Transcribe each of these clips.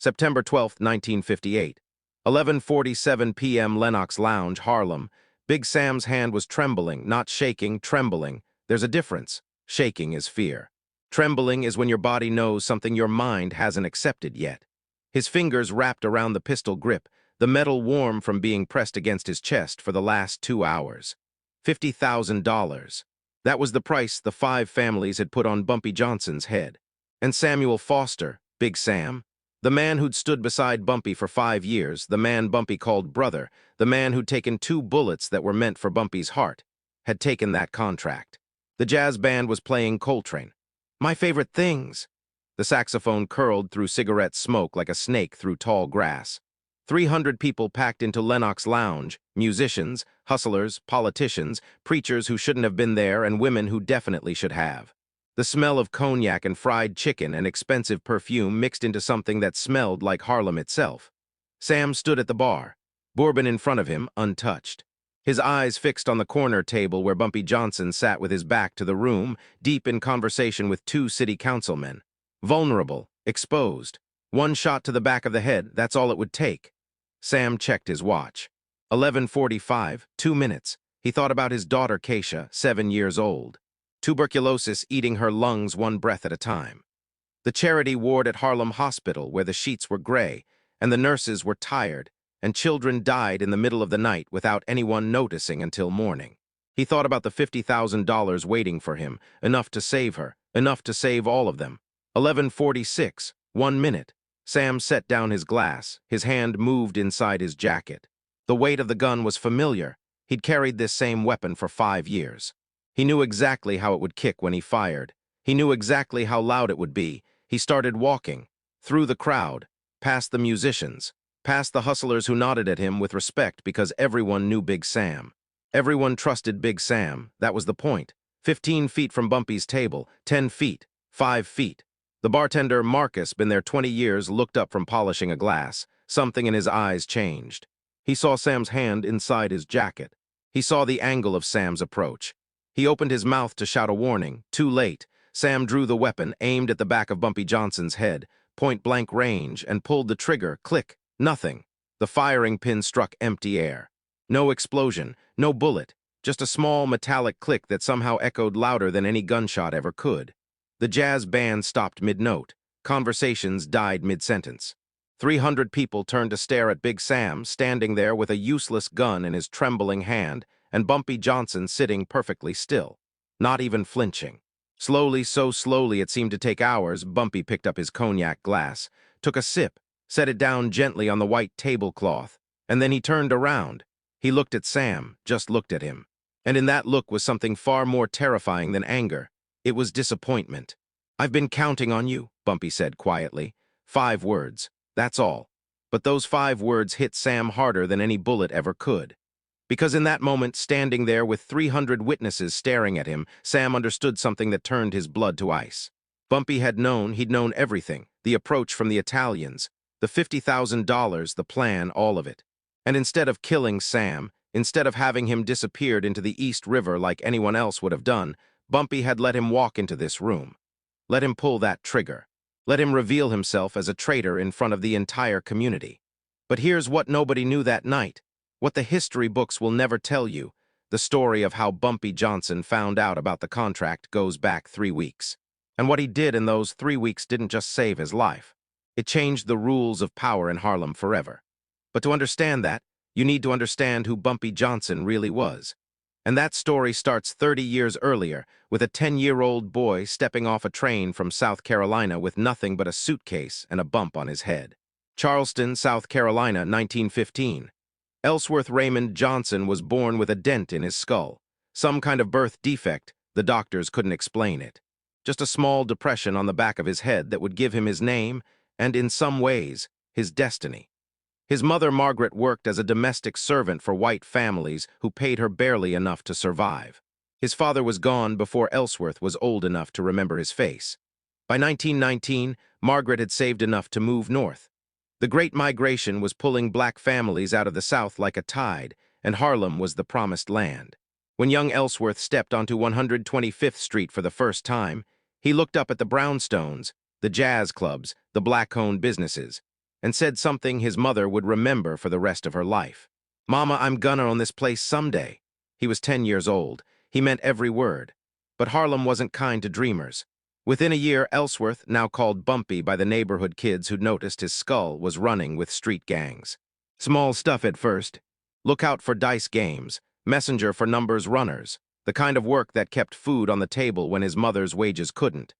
September 12, 1958. 11:47 p.m. Lenox Lounge, Harlem. Big Sam's hand was trembling, not shaking, trembling. There's a difference. Shaking is fear. Trembling is when your body knows something your mind hasn't accepted yet. His fingers wrapped around the pistol grip, the metal warm from being pressed against his chest for the last 2 hours. $50,000. That was the price the 5 families had put on Bumpy Johnson's head. And Samuel Foster, Big Sam, the man who'd stood beside Bumpy for 5 years, the man Bumpy called brother, the man who'd taken 2 bullets that were meant for Bumpy's heart, had taken that contract. The jazz band was playing Coltrane. My Favorite Things. The saxophone curled through cigarette smoke like a snake through tall grass. 300 people packed into Lenox Lounge, musicians, hustlers, politicians, preachers who shouldn't have been there, and women who definitely should have. The smell of cognac and fried chicken and expensive perfume mixed into something that smelled like Harlem itself. Sam stood at the bar, bourbon in front of him, untouched. His eyes fixed on the corner table where Bumpy Johnson sat with his back to the room, deep in conversation with 2 city councilmen. Vulnerable, exposed. 1 shot to the back of the head, that's all it would take. Sam checked his watch. 11:45, 2 minutes. He thought about his daughter Keisha, 7 years old. Tuberculosis eating her lungs 1 breath at a time. The charity ward at Harlem Hospital where the sheets were gray, and the nurses were tired, and children died in the middle of the night without anyone noticing until morning. He thought about the $50,000 waiting for him, enough to save her, enough to save all of them. 11:46, 1 minute. Sam set down his glass, his hand moved inside his jacket. The weight of the gun was familiar. He'd carried this same weapon for 5 years. He knew exactly how it would kick when he fired. He knew exactly how loud it would be. He started walking, through the crowd, past the musicians, past the hustlers who nodded at him with respect because everyone knew Big Sam. Everyone trusted Big Sam, that was the point. 15 feet from Bumpy's table, 10 feet, 5 feet. The bartender, Marcus, been there 20 years, looked up from polishing a glass. Something in his eyes changed. He saw Sam's hand inside his jacket. He saw the angle of Sam's approach. He opened his mouth to shout a warning. Too late. Sam drew the weapon, aimed at the back of Bumpy Johnson's head, point-blank range, and pulled the trigger. Click. Nothing. The firing pin struck empty air. No explosion, no bullet, just a small metallic click that somehow echoed louder than any gunshot ever could. The jazz band stopped mid-note. Conversations died mid-sentence. 300 people turned to stare at Big Sam, standing there with a useless gun in his trembling hand, and Bumpy Johnson sitting perfectly still, not even flinching. Slowly, so slowly it seemed to take hours, Bumpy picked up his cognac glass, took a sip, set it down gently on the white tablecloth, and then he turned around. He looked at Sam, just looked at him. And in that look was something far more terrifying than anger. It was disappointment. I've been counting on you, Bumpy said quietly. 5 words, that's all. But those 5 words hit Sam harder than any bullet ever could. Because in that moment, standing there with 300 witnesses staring at him, Sam understood something that turned his blood to ice. Bumpy had known, he'd known everything, the approach from the Italians, the $50,000, the plan, all of it. And instead of killing Sam, instead of having him disappeared into the East River like anyone else would have done, Bumpy had let him walk into this room. Let him pull that trigger. Let him reveal himself as a traitor in front of the entire community. But here's what nobody knew that night. What the history books will never tell you, the story of how Bumpy Johnson found out about the contract goes back 3 weeks. And what he did in those 3 weeks didn't just save his life. It changed the rules of power in Harlem forever. But to understand that, you need to understand who Bumpy Johnson really was. And that story starts 30 years earlier, with a 10-year-old boy stepping off a train from South Carolina with nothing but a suitcase and a bump on his head. Charleston, South Carolina, 1915. Ellsworth Raymond Johnson was born with a dent in his skull. Some kind of birth defect, the doctors couldn't explain it. Just a small depression on the back of his head that would give him his name, and in some ways, his destiny. His mother, Margaret, worked as a domestic servant for white families who paid her barely enough to survive. His father was gone before Ellsworth was old enough to remember his face. By 1919, Margaret had saved enough to move north. The Great Migration was pulling black families out of the South like a tide, and Harlem was the promised land. When young Ellsworth stepped onto 125th Street for the first time, he looked up at the brownstones, the jazz clubs, the black-owned businesses. and said something his mother would remember for the rest of her life. "Mama, I'm gonna own this place someday." He was 10 years old. He meant every word. But Harlem wasn't kind to dreamers. Within a year, Ellsworth, now called Bumpy by the neighborhood kids who'd noticed his skull, was running with street gangs. Small stuff at first. Lookout for dice games, messenger for numbers runners, the kind of work that kept food on the table when his mother's wages couldn't.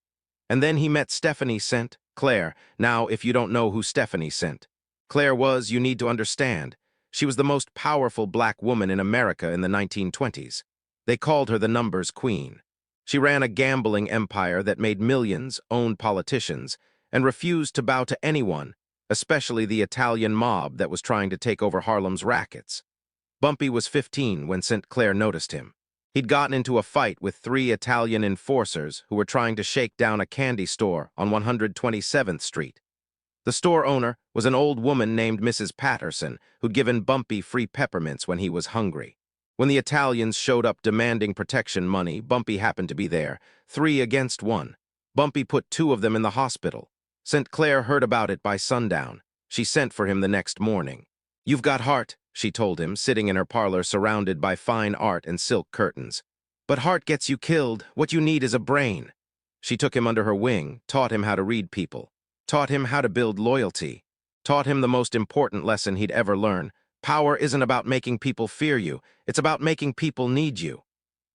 And then he met Stephanie Sent, Claire. Now, if you don't know who Stephanie Sent, Claire was, you need to understand. She was the most powerful black woman in America in the 1920s. They called her the numbers queen. She ran a gambling empire that made millions, owned politicians, and refused to bow to anyone, especially the Italian mob that was trying to take over Harlem's rackets. Bumpy was 15 when St. Clair noticed him. He'd gotten into a fight with 3 Italian enforcers who were trying to shake down a candy store on 127th Street. The store owner was an old woman named Mrs. Patterson, who'd given Bumpy free peppermints when he was hungry. When the Italians showed up demanding protection money, Bumpy happened to be there, 3 against 1. Bumpy put 2 of them in the hospital. St. Clair heard about it by sundown. She sent for him the next morning. "You've got heart," she told him, sitting in her parlor surrounded by fine art and silk curtains. "But heart gets you killed. What you need is a brain." She took him under her wing, taught him how to read people, taught him how to build loyalty, taught him the most important lesson he'd ever learn. Power isn't about making people fear you, it's about making people need you.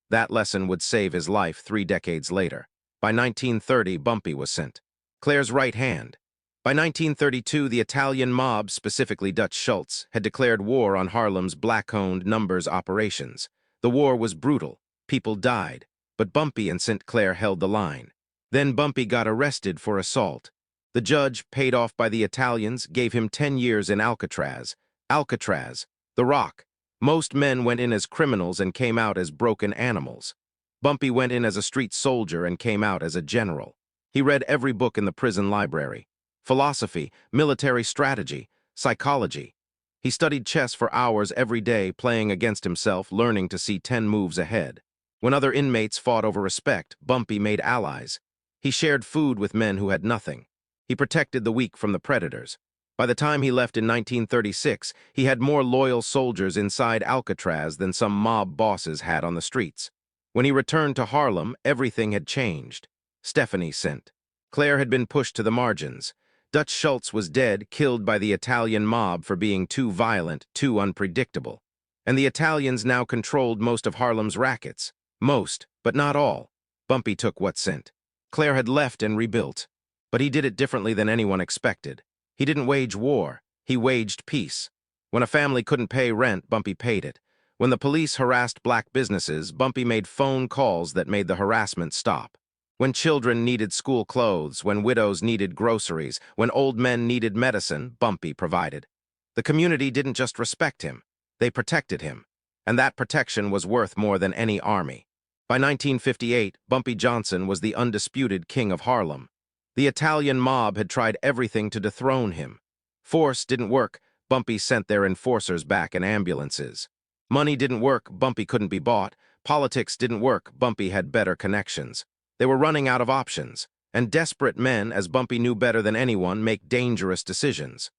That lesson would save his life 3 decades later. By 1930, Bumpy was St. Clair's right hand. By 1932, the Italian mob, specifically Dutch Schultz, had declared war on Harlem's black-owned numbers operations. The war was brutal. People died. But Bumpy and St. Clair held the line. Then Bumpy got arrested for assault. The judge, paid off by the Italians, gave him 10 years in Alcatraz. Alcatraz, the Rock. Most men went in as criminals and came out as broken animals. Bumpy went in as a street soldier and came out as a general. He read every book in the prison library. Philosophy, military strategy, psychology. He studied chess for hours every day, playing against himself, learning to see 10 moves ahead. When other inmates fought over respect, Bumpy made allies. He shared food with men who had nothing. He protected the weak from the predators. By the time he left in 1936, he had more loyal soldiers inside Alcatraz than some mob bosses had on the streets. When he returned to Harlem, everything had changed. Stephanie Sent. Claire had been pushed to the margins. Dutch Schultz was dead, killed by the Italian mob for being too violent, too unpredictable. And the Italians now controlled most of Harlem's rackets. Most, but not all. Bumpy took what St. Clair had left and rebuilt. But he did it differently than anyone expected. He didn't wage war, he waged peace. When a family couldn't pay rent, Bumpy paid it. When the police harassed black businesses, Bumpy made phone calls that made the harassment stop. When children needed school clothes, when widows needed groceries, when old men needed medicine, Bumpy provided. The community didn't just respect him, they protected him. And that protection was worth more than any army. By 1958, Bumpy Johnson was the undisputed king of Harlem. The Italian mob had tried everything to dethrone him. Force didn't work, Bumpy sent their enforcers back in ambulances. Money didn't work, Bumpy couldn't be bought. Politics didn't work, Bumpy had better connections. They were running out of options, and desperate men, as Bumpy knew better than anyone, make dangerous decisions.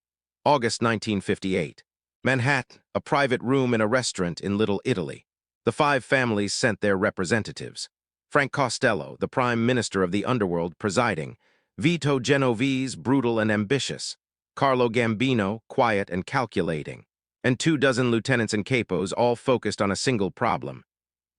August 1958. Manhattan, a private room in a restaurant in Little Italy. The 5 families sent their representatives. Frank Costello, the Prime Minister of the underworld, presiding. Vito Genovese, brutal and ambitious. Carlo Gambino, quiet and calculating. And 24 lieutenants and capos, all focused on a single problem.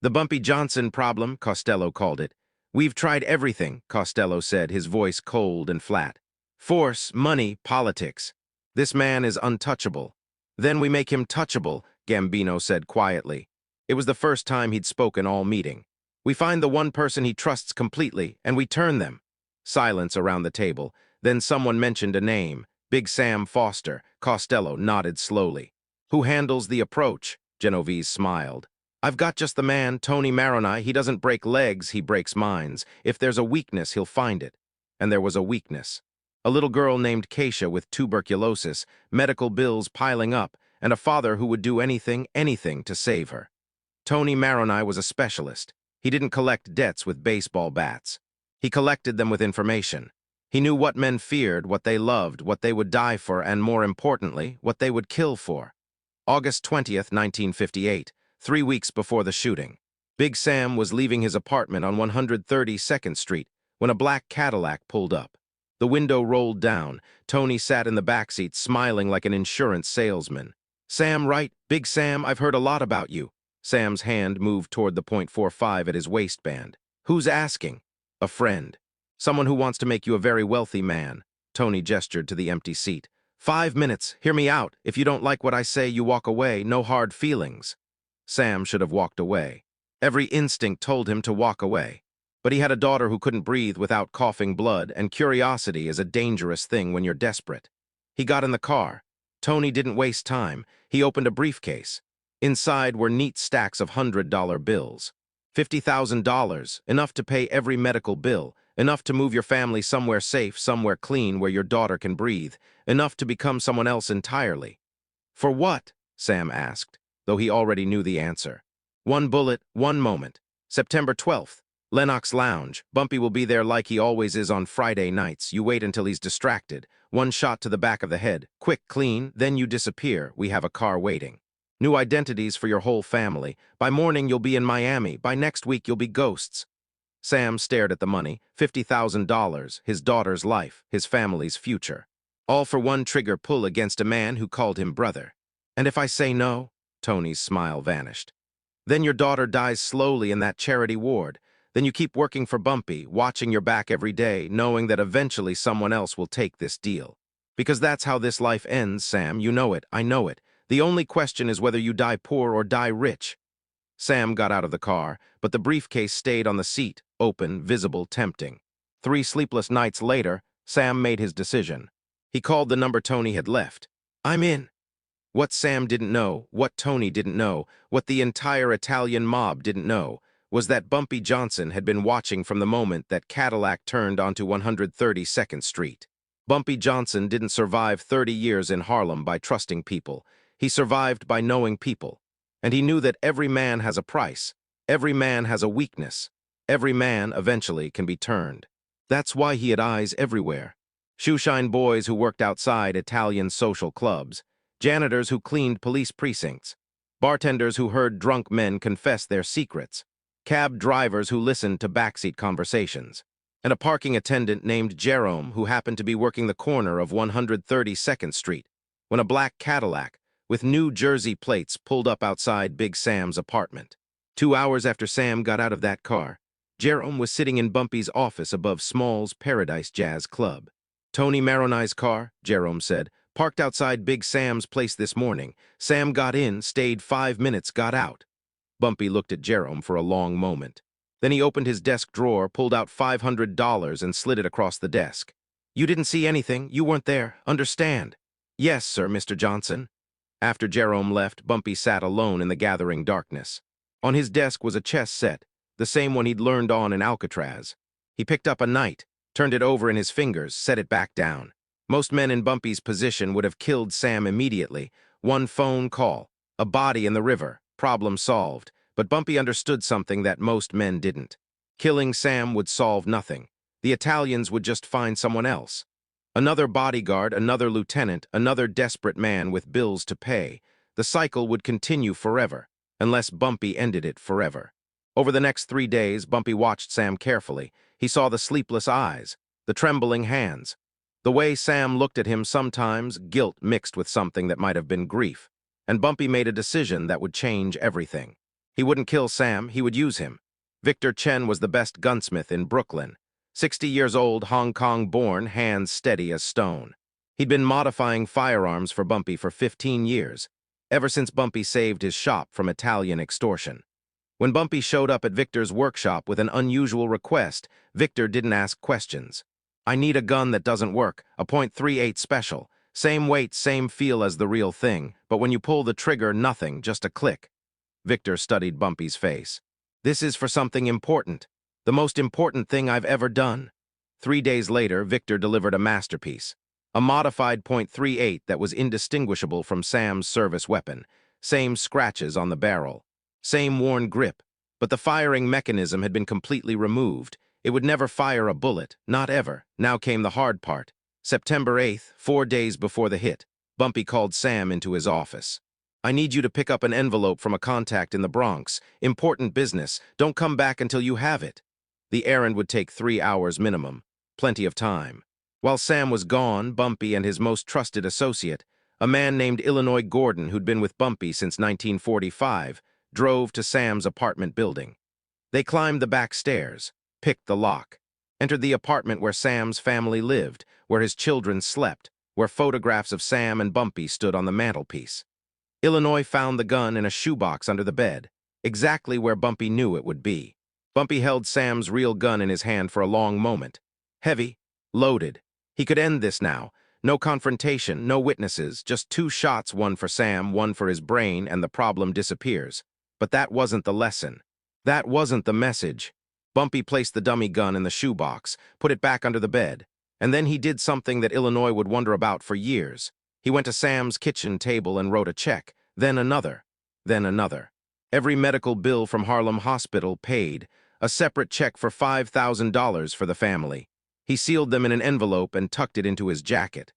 The Bumpy Johnson problem, Costello called it. "We've tried everything," Costello said, his voice cold and flat. "Force, money, politics. This man is untouchable." "Then we make him touchable," Gambino said quietly. It was the first time he'd spoken all meeting. "We find the one person he trusts completely, and we turn them." Silence around the table. Then someone mentioned a name. Big Sam Foster. Costello nodded slowly. "Who handles the approach?" Genovese smiled. "I've got just the man, Tony Maroney. He doesn't break legs, he breaks minds. If there's a weakness, he'll find it." And there was a weakness. A little girl named Keisha with tuberculosis, medical bills piling up, and a father who would do anything to save her. Tony Maroney was a specialist. He didn't collect debts with baseball bats. He collected them with information. He knew what men feared, what they loved, what they would die for, and more importantly, what they would kill for. August 20th, 1958, 3 weeks before the shooting. Big Sam was leaving his apartment on 132nd Street when a black Cadillac pulled up. The window rolled down. Tony sat in the backseat, smiling like an insurance salesman. "Sam, right? Big Sam, I've heard a lot about you." Sam's hand moved toward the .45 at his waistband. "Who's asking?" "A friend. Someone who wants to make you a very wealthy man." Tony gestured to the empty seat. "5 minutes. Hear me out. If you don't like what I say, you walk away. No hard feelings." Sam should have walked away. Every instinct told him to walk away. But he had a daughter who couldn't breathe without coughing blood, and curiosity is a dangerous thing when you're desperate. He got in the car. Tony didn't waste time. He opened a briefcase. Inside were neat stacks of $100 bills. $50,000, enough to pay every medical bill, enough to move your family somewhere safe, somewhere clean where your daughter can breathe, enough to become someone else entirely. "For what?" Sam asked, though he already knew the answer. "One bullet, one moment. September 12th. Lenox Lounge. Bumpy will be there like he always is on Friday nights. You wait until he's distracted. One shot to the back of the head. Quick, clean, then you disappear. We have a car waiting. New identities for your whole family. By morning, you'll be in Miami. By next week, you'll be ghosts." Sam stared at the money. $50,000, his daughter's life, his family's future. All for one trigger pull against a man who called him brother. "And if I say no?" Tony's smile vanished. "Then your daughter dies slowly in that charity ward. Then you keep working for Bumpy, watching your back every day, knowing that eventually someone else will take this deal. Because that's how this life ends, Sam. You know it. I know it. The only question is whether you die poor or die rich." Sam got out of the car, but the briefcase stayed on the seat, open, visible, tempting. 3 sleepless nights later, Sam made his decision. He called the number Tony had left. "I'm in." What Sam didn't know, what Tony didn't know, what the entire Italian mob didn't know, was that Bumpy Johnson had been watching from the moment that Cadillac turned onto 132nd Street. Bumpy Johnson didn't survive 30 years in Harlem by trusting people. He survived by knowing people. And he knew that every man has a price. Every man has a weakness. Every man, eventually, can be turned. That's why he had eyes everywhere. Shoeshine boys who worked outside Italian social clubs. Janitors who cleaned police precincts. Bartenders who heard drunk men confess their secrets. Cab drivers who listened to backseat conversations, and a parking attendant named Jerome who happened to be working the corner of 132nd Street when a black Cadillac with New Jersey plates pulled up outside Big Sam's apartment. 2 hours after Sam got out of that car, Jerome was sitting in Bumpy's office above Small's Paradise Jazz Club. "Tony Maroney's car," Jerome said, "parked outside Big Sam's place this morning. Sam got in, stayed 5 minutes, got out." Bumpy looked at Jerome for a long moment. Then he opened his desk drawer, pulled out $500, and slid it across the desk. "You didn't see anything. You weren't there. Understand?" "Yes, sir, Mr. Johnson." After Jerome left, Bumpy sat alone in the gathering darkness. On his desk was a chess set, the same one he'd learned on in Alcatraz. He picked up a knight, turned it over in his fingers, set it back down. Most men in Bumpy's position would have killed Sam immediately. One phone call, a body in the river. Problem solved, but Bumpy understood something that most men didn't. Killing Sam would solve nothing. The Italians would just find someone else. Another bodyguard, another lieutenant, another desperate man with bills to pay. The cycle would continue forever, unless Bumpy ended it forever. Over the next 3 days, Bumpy watched Sam carefully. He saw the sleepless eyes, the trembling hands. The way Sam looked at him, sometimes guilt mixed with something that might have been grief. And Bumpy made a decision that would change everything. He wouldn't kill Sam, he would use him. Victor Chen was the best gunsmith in Brooklyn. 60 years old, Hong Kong-born, hands steady as stone. He'd been modifying firearms for Bumpy for 15 years, ever since Bumpy saved his shop from Italian extortion. When Bumpy showed up at Victor's workshop with an unusual request, Victor didn't ask questions. "I need a gun that doesn't work, a .38 special. Same weight, same feel as the real thing, but when you pull the trigger, nothing, just a click." Victor studied Bumpy's face. "This is for something important. The most important thing I've ever done." 3 days later, Victor delivered a masterpiece. A modified .38 that was indistinguishable from Sam's service weapon. Same scratches on the barrel. Same worn grip. But the firing mechanism had been completely removed. It would never fire a bullet, not ever. Now came the hard part. September 8th, 4 days before the hit, Bumpy called Sam into his office. "I need you to pick up an envelope from a contact in the Bronx. Important business. Don't come back until you have it." The errand would take 3 hours minimum. Plenty of time. While Sam was gone, Bumpy and his most trusted associate, a man named Illinois Gordon who'd been with Bumpy since 1945, drove to Sam's apartment building. They climbed the back stairs, picked the lock, entered the apartment where Sam's family lived, where his children slept, where photographs of Sam and Bumpy stood on the mantelpiece. Illinois found the gun in a shoebox under the bed, exactly where Bumpy knew it would be. Bumpy held Sam's real gun in his hand for a long moment. Heavy, loaded. He could end this now. No confrontation, no witnesses, just 2 shots, one for Sam, one for his brain, and the problem disappears. But that wasn't the lesson. That wasn't the message. Bumpy placed the dummy gun in the shoebox, put it back under the bed, and then he did something that Illinois would wonder about for years. He went to Sam's kitchen table and wrote a check, then another, then another. Every medical bill from Harlem Hospital paid, a separate check for $5,000 for the family. He sealed them in an envelope and tucked it into his jacket.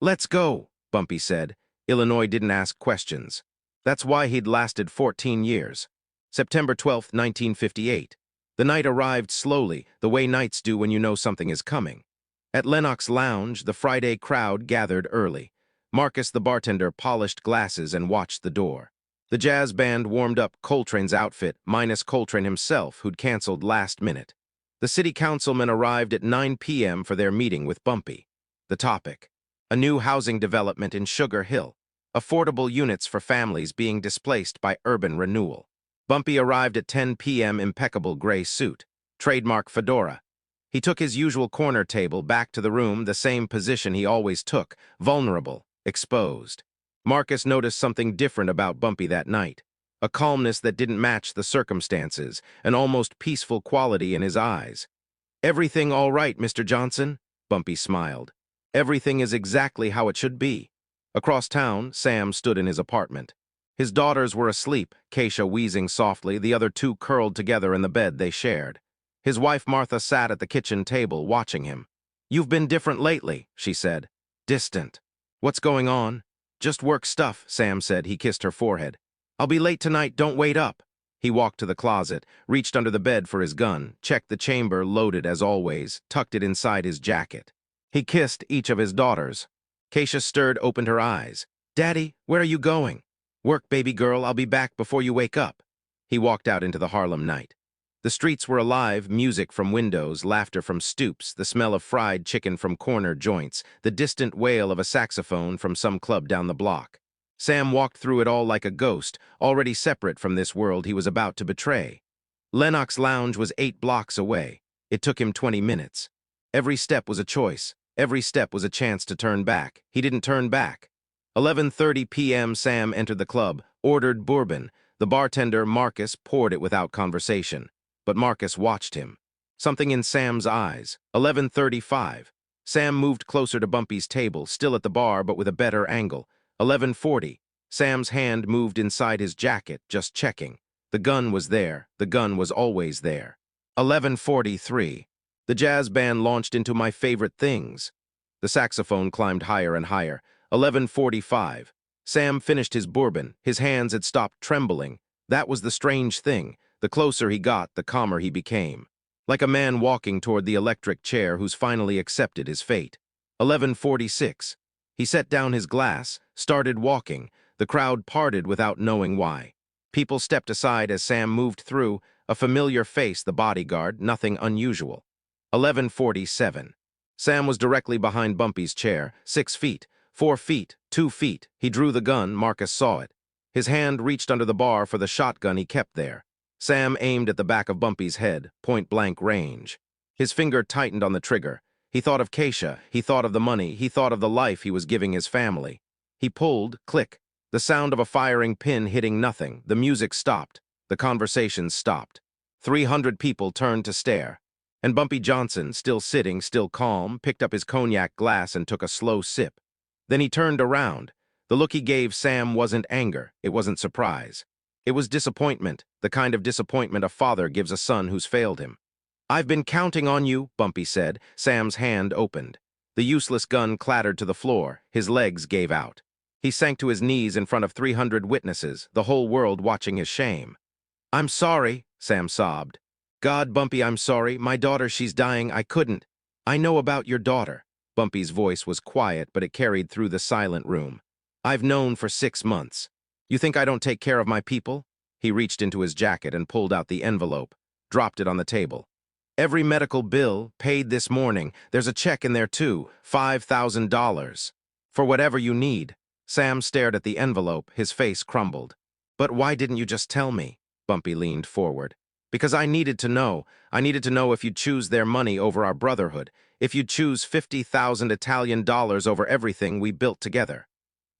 "Let's go," Bumpy said. Illinois didn't ask questions. That's why he'd lasted 14 years. September 12, 1958. The night arrived slowly, the way nights do when you know something is coming. At Lenox Lounge, the Friday crowd gathered early. Marcus, the bartender, polished glasses and watched the door. The jazz band warmed up Coltrane's outfit, minus Coltrane himself, who'd canceled last minute. The city councilmen arrived at 9 p.m. for their meeting with Bumpy. The topic: a new housing development in Sugar Hill, affordable units for families being displaced by urban renewal. Bumpy arrived at 10 p.m. impeccable gray suit, trademark fedora. He took his usual corner table back to the room, the same position he always took, vulnerable, exposed. Marcus noticed something different about Bumpy that night. A calmness that didn't match the circumstances, an almost peaceful quality in his eyes. "Everything all right, Mr. Johnson?" Bumpy smiled. "Everything is exactly how it should be." Across town, Sam stood in his apartment. His daughters were asleep, Keisha wheezing softly, the other 2 curled together in the bed they shared. His wife Martha sat at the kitchen table, watching him. "You've been different lately," she said. "Distant." "What's going on?" "Just work stuff," Sam said. He kissed her forehead. "I'll be late tonight, don't wait up." He walked to the closet, reached under the bed for his gun, checked the chamber, loaded as always, tucked it inside his jacket. He kissed each of his daughters. Keisha stirred, opened her eyes. "Daddy, where are you going?" "Work, baby girl, I'll be back before you wake up." He walked out into the Harlem night. The streets were alive, music from windows, laughter from stoops, the smell of fried chicken from corner joints, the distant wail of a saxophone from some club down the block. Sam walked through it all like a ghost, already separate from this world he was about to betray. Lenox Lounge was 8 blocks away. It took him 20 minutes. Every step was a choice. Every step was a chance to turn back. He didn't turn back. 11:30 p.m. Sam entered the club, ordered bourbon. The bartender, Marcus, poured it without conversation. But Marcus watched him. Something in Sam's eyes. 11:35. Sam moved closer to Bumpy's table, still at the bar but with a better angle. 11:40. Sam's hand moved inside his jacket, just checking. The gun was there. The gun was always there. 11:43. The jazz band launched into My Favorite Things. The saxophone climbed higher and higher. 11:45. Sam finished his bourbon. His hands had stopped trembling. That was the strange thing. The closer he got, the calmer he became. Like a man walking toward the electric chair who's finally accepted his fate. 11:46. He set down his glass, started walking. The crowd parted without knowing why. People stepped aside as Sam moved through, a familiar face, the bodyguard, nothing unusual. 11:47. Sam was directly behind Bumpy's chair, 6 feet, 4 feet, 2 feet. He drew the gun, Marcus saw it. His hand reached under the bar for the shotgun he kept there. Sam aimed at the back of Bumpy's head, point-blank range. His finger tightened on the trigger. He thought of Keisha, he thought of the money, he thought of the life he was giving his family. He pulled, click. The sound of a firing pin hitting nothing. The music stopped. The conversation stopped. 300 people turned to stare. And Bumpy Johnson, still sitting, still calm, picked up his cognac glass and took a slow sip. Then he turned around. The look he gave Sam wasn't anger. It wasn't surprise. It was disappointment, the kind of disappointment a father gives a son who's failed him. "I've been counting on you," Bumpy said. Sam's hand opened. The useless gun clattered to the floor. His legs gave out. He sank to his knees in front of 300 witnesses, the whole world watching his shame. "I'm sorry," Sam sobbed. "God, Bumpy, I'm sorry. My daughter, she's dying. I couldn't." "I know about your daughter." Bumpy's voice was quiet, but it carried through the silent room. "I've known for 6 months. You think I don't take care of my people?" He reached into his jacket and pulled out the envelope, dropped it on the table. "Every medical bill, paid this morning. There's a check in there too, $5,000. For whatever you need." Sam stared at the envelope, his face crumbled. "But why didn't you just tell me?" Bumpy leaned forward. "Because I needed to know. I needed to know if you'd choose their money over our brotherhood, if you'd choose 50,000 Italian dollars over everything we built together."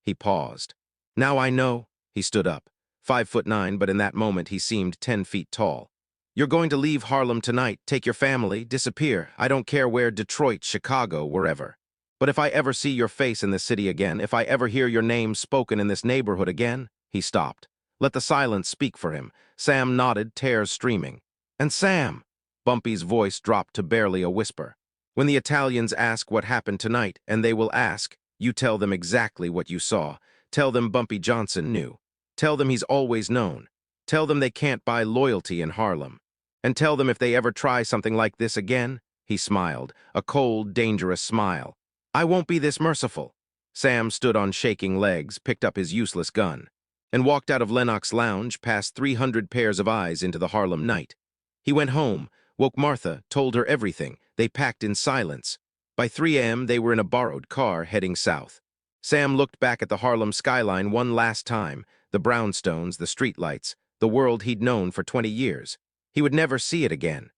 He paused. "Now I know." He stood up. 5'9", but in that moment he seemed 10 feet tall. "You're going to leave Harlem tonight, take your family, disappear. I don't care where, Detroit, Chicago, wherever. But if I ever see your face in this city again, if I ever hear your name spoken in this neighborhood again—" He stopped. Let the silence speak for him. Sam nodded, tears streaming. "And Sam!" Bumpy's voice dropped to barely a whisper. "When the Italians ask what happened tonight, and they will ask, you tell them exactly what you saw. Tell them Bumpy Johnson knew. Tell them he's always known. Tell them they can't buy loyalty in Harlem. And tell them if they ever try something like this again." He smiled, a cold, dangerous smile. "I won't be this merciful." Sam stood on shaking legs, picked up his useless gun, and walked out of Lenox Lounge past 300 pairs of eyes into the Harlem night. He went home, woke Martha, told her everything. They packed in silence. By 3 a.m., they were in a borrowed car heading south. Sam looked back at the Harlem skyline one last time, the brownstones, the streetlights, the world he'd known for 20 years. He would never see it again.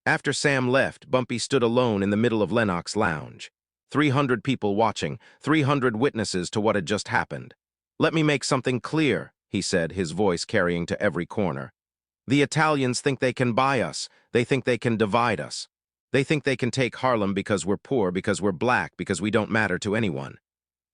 After Sam left, Bumpy stood alone in the middle of Lenox Lounge. 300 people watching, 300 witnesses to what had just happened. "Let me make something clear," he said, his voice carrying to every corner. "The Italians think they can buy us. They think they can divide us. They think they can take Harlem because we're poor, because we're black, because we don't matter to anyone."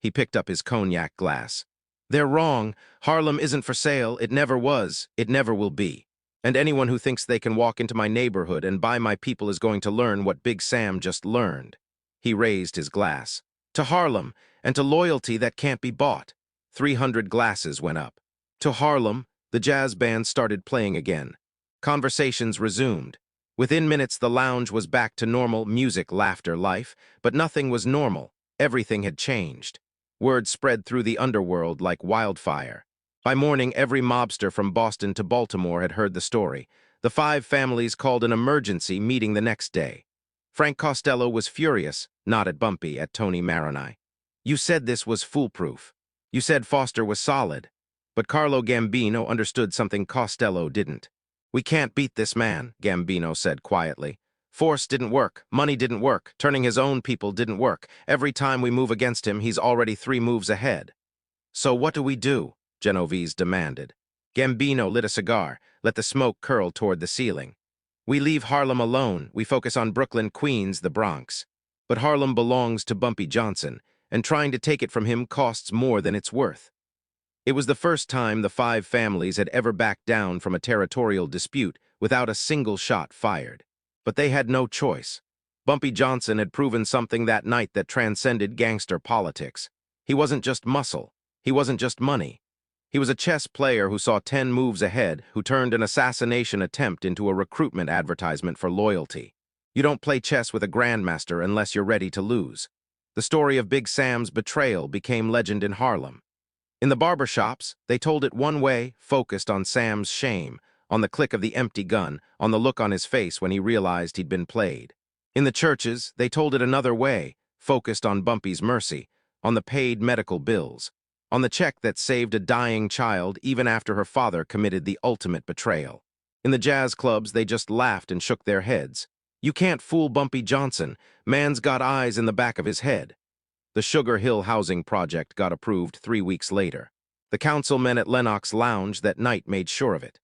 He picked up his cognac glass. "They're wrong. Harlem isn't for sale. It never was. It never will be. And anyone who thinks they can walk into my neighborhood and buy my people is going to learn what Big Sam just learned." He raised his glass. "To Harlem, and to loyalty that can't be bought." 300 glasses went up. To Harlem, the jazz band started playing again. Conversations resumed. Within minutes, the lounge was back to normal music, laughter, life, but nothing was normal. Everything had changed. Word spread through the underworld like wildfire. By morning, every mobster from Boston to Baltimore had heard the story. The 5 families called an emergency meeting the next day. Frank Costello was furious, not at Bumpy, at Tony Maroney. "You said this was foolproof. You said Foster was solid." But Carlo Gambino understood something Costello didn't. "We can't beat this man," Gambino said quietly. "Force didn't work, money didn't work, turning his own people didn't work. Every time we move against him, he's already 3 moves ahead." "So what do we do?" Genovese demanded. Gambino lit a cigar, let the smoke curl toward the ceiling. "We leave Harlem alone. We focus on Brooklyn, Queens, the Bronx. But Harlem belongs to Bumpy Johnson, and trying to take it from him costs more than it's worth." It was the first time the 5 families had ever backed down from a territorial dispute without a single shot fired. But they had no choice. Bumpy Johnson had proven something that night that transcended gangster politics. He wasn't just muscle. He wasn't just money. He was a chess player who saw 10 moves ahead, who turned an assassination attempt into a recruitment advertisement for loyalty. You don't play chess with a grandmaster unless you're ready to lose. The story of Big Sam's betrayal became legend in Harlem. In the barbershops, they told it one way, focused on Sam's shame, on the click of the empty gun, on the look on his face when he realized he'd been played. In the churches, they told it another way, focused on Bumpy's mercy, on the paid medical bills, on the check that saved a dying child even after her father committed the ultimate betrayal. In the jazz clubs, they just laughed and shook their heads. "You can't fool Bumpy Johnson. Man's got eyes in the back of his head." The Sugar Hill housing project got approved 3 weeks later. The councilmen at Lenox Lounge that night made sure of it.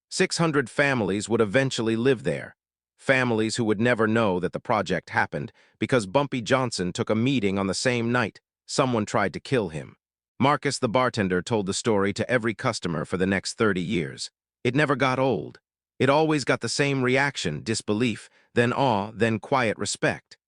600 families would eventually live there. Families who would never know that the project happened because Bumpy Johnson took a meeting on the same night. Someone tried to kill him. Marcus the bartender told the story to every customer for the next 30 years. It never got old. It always got the same reaction, disbelief, then awe, then quiet respect.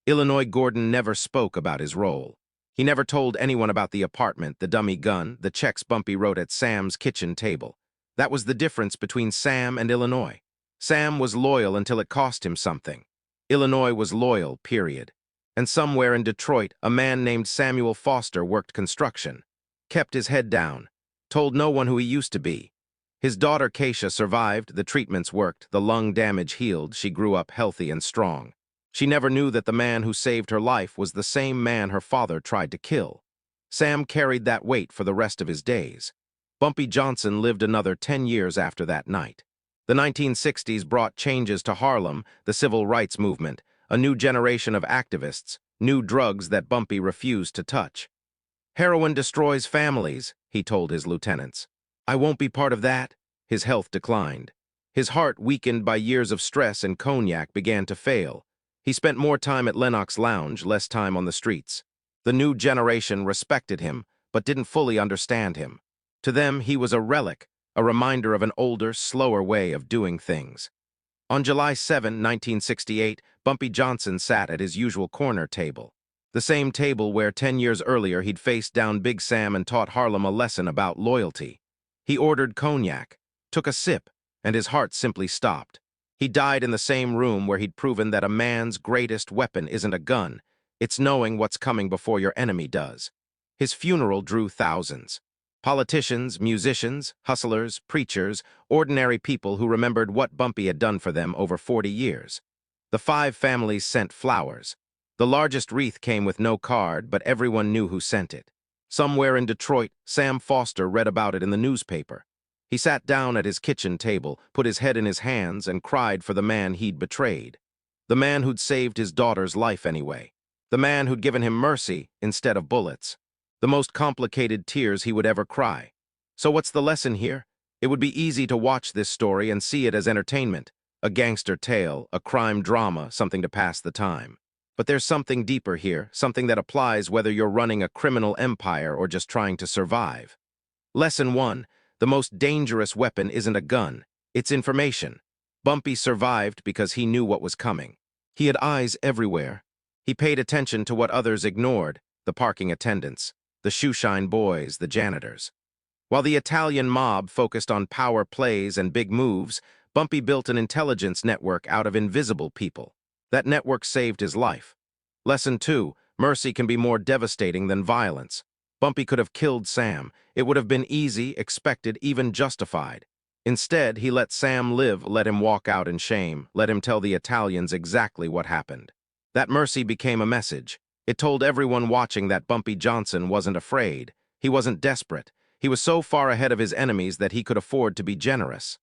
Illinois Gordon never spoke about his role. He never told anyone about the apartment, the dummy gun, the checks Bumpy wrote at Sam's kitchen table. That was the difference between Sam and Illinois. Sam was loyal until it cost him something. Illinois was loyal, period. And somewhere in Detroit, a man named Samuel Foster worked construction, kept his head down, told no one who he used to be. His daughter Keisha survived, the treatments worked, the lung damage healed, she grew up healthy and strong. She never knew that the man who saved her life was the same man her father tried to kill. Sam carried that weight for the rest of his days. Bumpy Johnson lived another 10 years after that night. The 1960s brought changes to Harlem, the civil rights movement, a new generation of activists, new drugs that Bumpy refused to touch. "Heroin destroys families," he told his lieutenants. "I won't be part of that." His health declined. His heart, weakened by years of stress and cognac, began to fail. He spent more time at Lenox Lounge, less time on the streets. The new generation respected him, but didn't fully understand him. To them, he was a relic, a reminder of an older, slower way of doing things. On July 7, 1968, Bumpy Johnson sat at his usual corner table. The same table where 10 years earlier he'd faced down Big Sam and taught Harlem a lesson about loyalty. He ordered cognac, took a sip, and his heart simply stopped. He died in the same room where he'd proven that a man's greatest weapon isn't a gun, it's knowing what's coming before your enemy does. His funeral drew thousands. Politicians, musicians, hustlers, preachers, ordinary people who remembered what Bumpy had done for them over 40 years. The 5 families sent flowers. The largest wreath came with no card, but everyone knew who sent it. Somewhere in Detroit, Sam Foster read about it in the newspaper. He sat down at his kitchen table, put his head in his hands, and cried for the man he'd betrayed. The man who'd saved his daughter's life anyway. The man who'd given him mercy instead of bullets. The most complicated tears he would ever cry. So what's the lesson here? It would be easy to watch this story and see it as entertainment, a gangster tale, a crime drama, something to pass the time. But there's something deeper here, something that applies whether you're running a criminal empire or just trying to survive. Lesson 1, the most dangerous weapon isn't a gun, it's information. Bumpy survived because he knew what was coming. He had eyes everywhere. He paid attention to what others ignored, the parking attendants, the shoeshine boys, the janitors. While the Italian mob focused on power plays and big moves, Bumpy built an intelligence network out of invisible people. That network saved his life. Lesson 2, mercy can be more devastating than violence. Bumpy could have killed Sam. It would have been easy, expected, even justified. Instead, he let Sam live, let him walk out in shame, let him tell the Italians exactly what happened. That mercy became a message. It told everyone watching that Bumpy Johnson wasn't afraid. He wasn't desperate. He was so far ahead of his enemies that he could afford to be generous.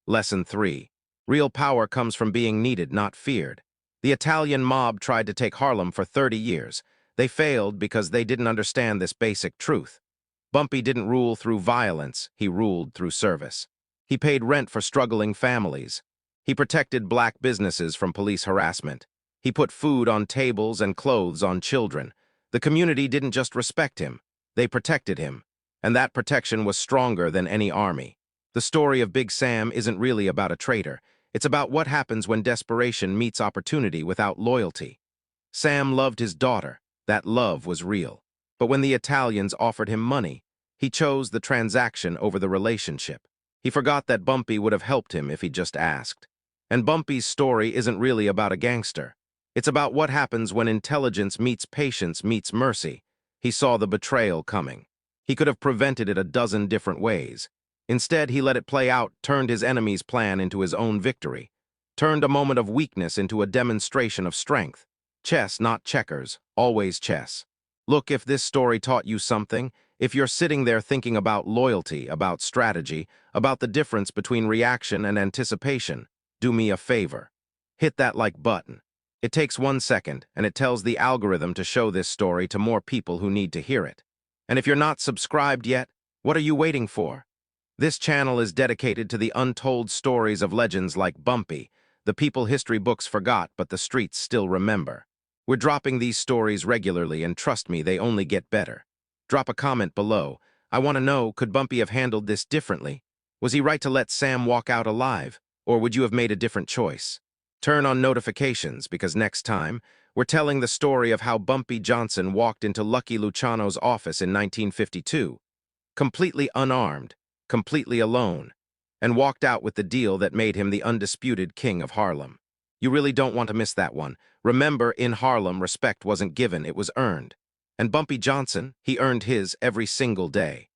Lesson 3. Real power comes from being needed, not feared. The Italian mob tried to take Harlem for 30 years. They failed because they didn't understand this basic truth. Bumpy didn't rule through violence, he ruled through service. He paid rent for struggling families. He protected black businesses from police harassment. He put food on tables and clothes on children. The community didn't just respect him, they protected him. And that protection was stronger than any army. The story of Big Sam isn't really about a traitor. It's about what happens when desperation meets opportunity without loyalty. Sam loved his daughter. That love was real. But when the Italians offered him money, he chose the transaction over the relationship. He forgot that Bumpy would have helped him if he just asked. And Bumpy's story isn't really about a gangster. It's about what happens when intelligence meets patience meets mercy. He saw the betrayal coming. He could have prevented it a dozen different ways. Instead, he let it play out, turned his enemy's plan into his own victory, turned a moment of weakness into a demonstration of strength. Chess, not checkers, always chess. Look, if this story taught you something, if you're sitting there thinking about loyalty, about strategy, about the difference between reaction and anticipation, do me a favor. Hit that like button. It takes 1 second, and it tells the algorithm to show this story to more people who need to hear it. And if you're not subscribed yet, what are you waiting for? This channel is dedicated to the untold stories of legends like Bumpy, the people history books forgot but the streets still remember. We're dropping these stories regularly, and trust me, they only get better. Drop a comment below. I want to know, could Bumpy have handled this differently? Was he right to let Sam walk out alive? Or would you have made a different choice? Turn on notifications because next time, we're telling the story of how Bumpy Johnson walked into Lucky Luciano's office in 1952, completely unarmed, completely alone, and walked out with the deal that made him the undisputed king of Harlem. You really don't want to miss that one. Remember, in Harlem, respect wasn't given, it was earned. And Bumpy Johnson, he earned his every single day.